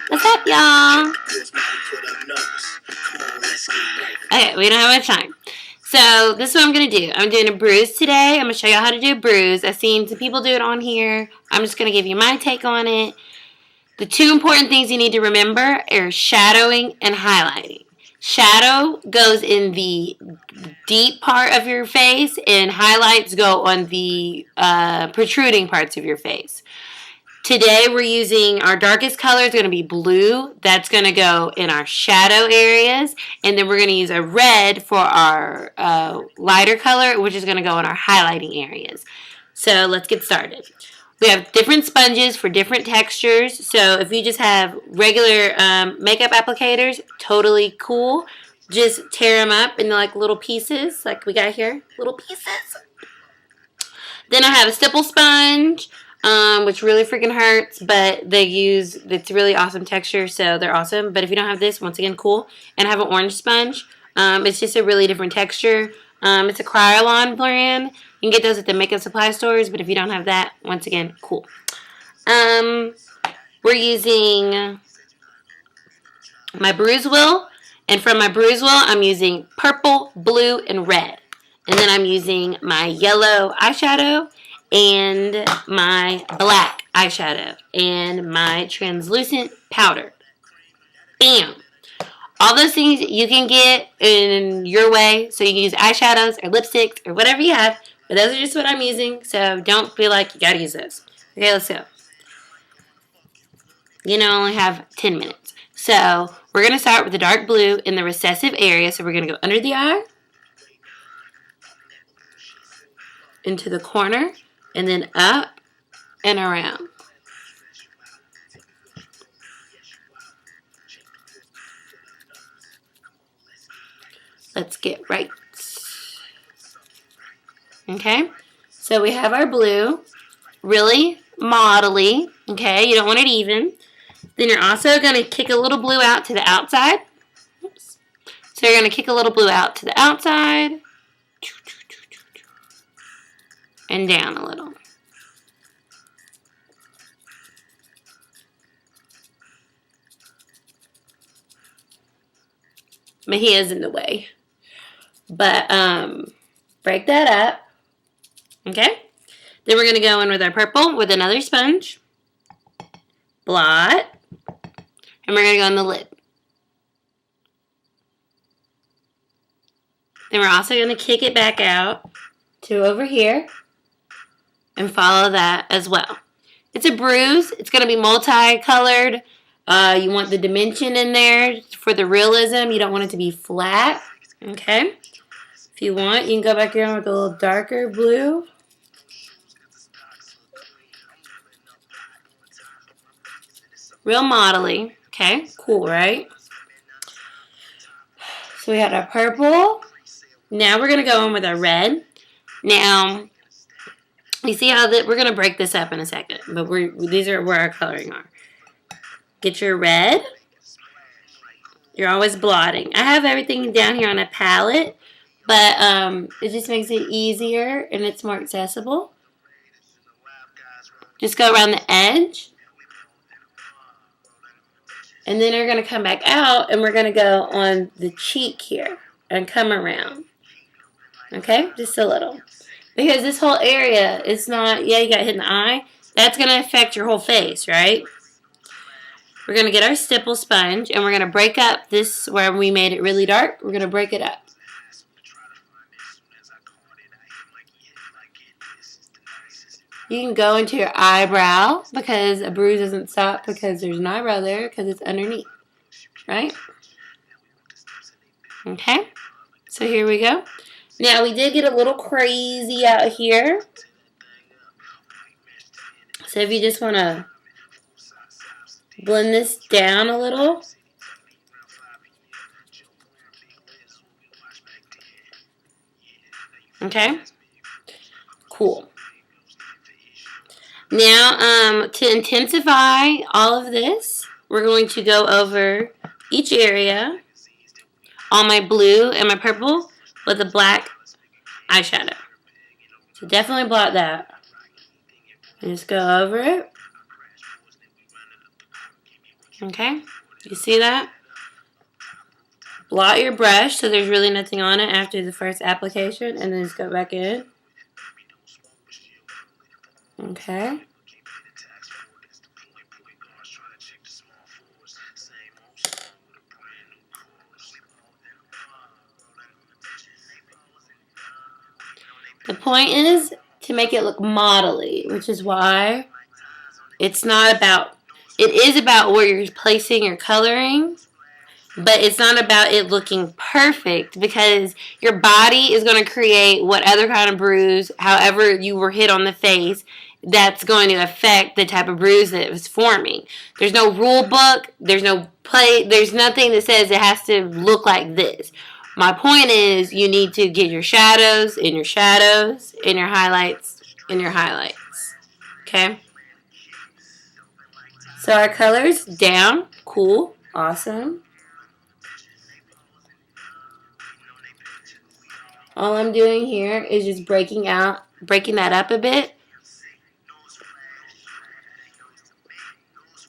What's up, y'all? Okay, we don't have much time. So this is what I'm going to do. I'm doing a bruise today. I'm going to show you how to do a bruise. I've seen some people do it on here. I'm just going to give you my take on it. The two important things you need to remember are shadowing and highlighting. Shadow goes in the deep part of your face, and highlights go on the protruding parts of your face. Today we're using our darkest color is going to be blue. That's going to go in our shadow areas, and then we're going to use a red for our lighter color, which is going to go in our highlighting areas. So let's get started. We have different sponges for different textures. So if you just have regular makeup applicators, totally cool. Just tear them up into like little pieces, like we got here, little pieces. Then I have a stipple sponge, which really freaking hurts, but it's really awesome texture, so they're awesome. But if you don't have this, once again, cool. And I have an orange sponge. It's just a really different texture. It's a Kryolan brand. You can get those at the makeup supply stores, but if you don't have that, once again, cool. We're using my bruise wheel, and from my bruise wheel, I'm using purple, blue, and red. And then I'm using my yellow eyeshadow and my black eyeshadow and my translucent powder. Bam! All those things you can get in your way, so you can use eyeshadows or lipsticks or whatever you have. But those are just what I'm using, so don't feel like you gotta use those. Okay, let's go. I only have 10 minutes. So we're gonna start with the dark blue in the recessive area. So we're gonna go under the eye, into the corner, and then up and around. Let's get right. Okay, so we have our blue, really modelly, okay, you don't want it even. Then you're also going to kick a little blue out to the outside. Oops. So you're going to kick a little blue out to the outside, and down a little. My hair's in the way. But, break that up. Okay? Then we're going to go in with our purple with another sponge. Blot. And we're going to go on the lid. Then we're also going to kick it back out to over here. And follow that as well. It's a bruise. It's going to be multicolored. You want the dimension in there for the realism. You don't want it to be flat. Okay? If you want, you can go back here with a little darker blue. Real modelly. Okay, cool, right? So we had our purple. Now we're going to go in with our red. Now, you see how we're going to break this up in a second, but these are where our coloring are. Get your red. You're always blotting. I have everything down here on a palette, but it just makes it easier and it's more accessible. Just go around the edge. And then we're going to come back out and we're going to go on the cheek here and come around. Okay? Just a little. Because this whole area is not, you got hit in the eye. That's going to affect your whole face, right? We're going to get our stipple sponge and we're going to break up this where we made it really dark. We're going to break it up. You can go into your eyebrow because a bruise doesn't stop because there's an eyebrow there because it's underneath, right? Okay, so here we go. Now we did get a little crazy out here. So if you just want to blend this down a little. Okay, cool. Now, to intensify all of this, we're going to go over each area on my blue and my purple with a black eyeshadow. So definitely blot that. And just go over it. Okay? You see that? Blot your brush so there's really nothing on it after the first application, and then just go back in. Okay. The point is to make it look modelly, which is why it's not about, it is about where you're placing your coloring, but it's not about it looking perfect, because your body is going to create what other kind of bruise, however you were hit on the face, that's going to affect the type of bruise that was forming. There's no rule book, there's no play, there's nothing that says it has to look like this. My point is you need to get your shadows, in your highlights, in your highlights. Okay? So our color's down. Cool. Awesome. All I'm doing here is just breaking that up a bit.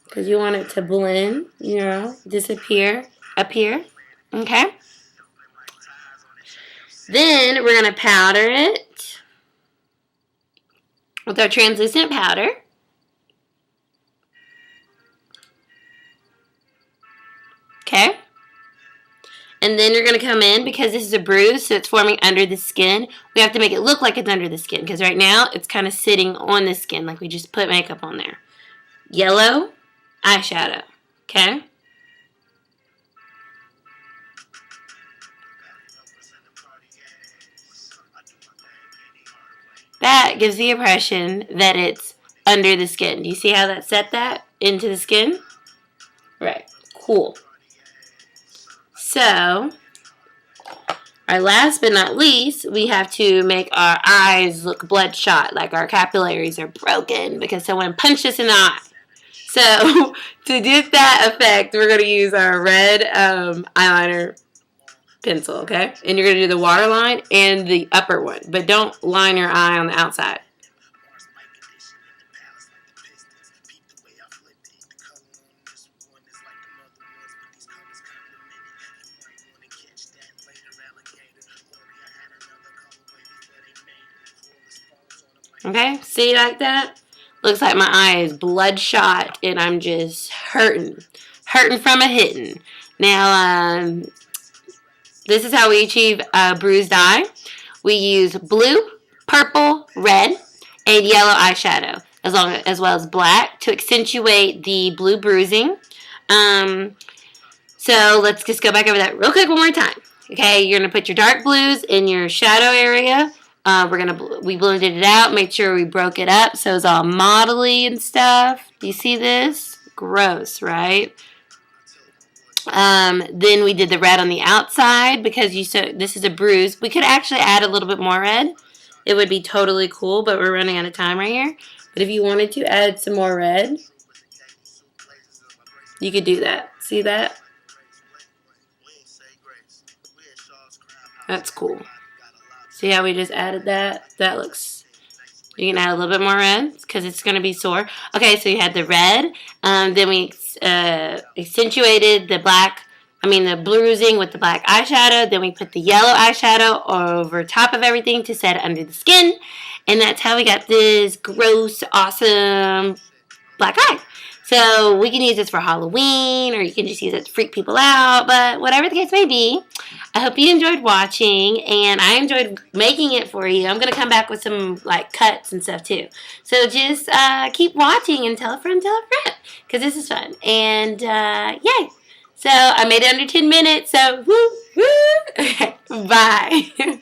Because you want it to blend, disappear up here. Okay? Then we're going to powder it with our translucent powder. Okay? And then you're going to come in, because this is a bruise, so it's forming under the skin. We have to make it look like it's under the skin, because right now it's kind of sitting on the skin, like we just put makeup on there. Yellow eyeshadow. Okay? That gives the impression that it's under the skin. Do you see how that set that into the skin? Right. Cool. So, our last but not least, we have to make our eyes look bloodshot, like our capillaries are broken because someone punched us in the eye. So, to get that effect, we're going to use our red eyeliner pencil, okay? And you're going to do the waterline and the upper one, but don't line your eye on the outside. Okay, see like that? Looks like my eye is bloodshot and I'm just hurting from a hitting. Now, this is how we achieve a bruised eye. We use blue, purple, red, and yellow eyeshadow, as well as black, to accentuate the blue bruising. So let's just go back over that real quick one more time. Okay, you're gonna put your dark blues in your shadow area. We blended it out, made sure we broke it up so it's all modelly and stuff. Do you see this? Gross, right? Then we did the red on the outside because this is a bruise. We could actually add a little bit more red. It would be totally cool, but we're running out of time right here. But if you wanted to add some more red, you could do that. See that? That's cool. See how we just added that? That looks... You can add a little bit more red because it's going to be sore. Okay, so you had the red. Then we accentuated the bruising with the black eyeshadow. Then we put the yellow eyeshadow over top of everything to set it under the skin. And that's how we got this gross, awesome black eye. So we can use this for Halloween, or you can just use it to freak people out. But whatever the case may be, I hope you enjoyed watching, and I enjoyed making it for you. I'm going to come back with some cuts and stuff too. So just keep watching and tell a friend, because this is fun. And yay! So I made it under 10 minutes, so woo, woo. Okay, bye.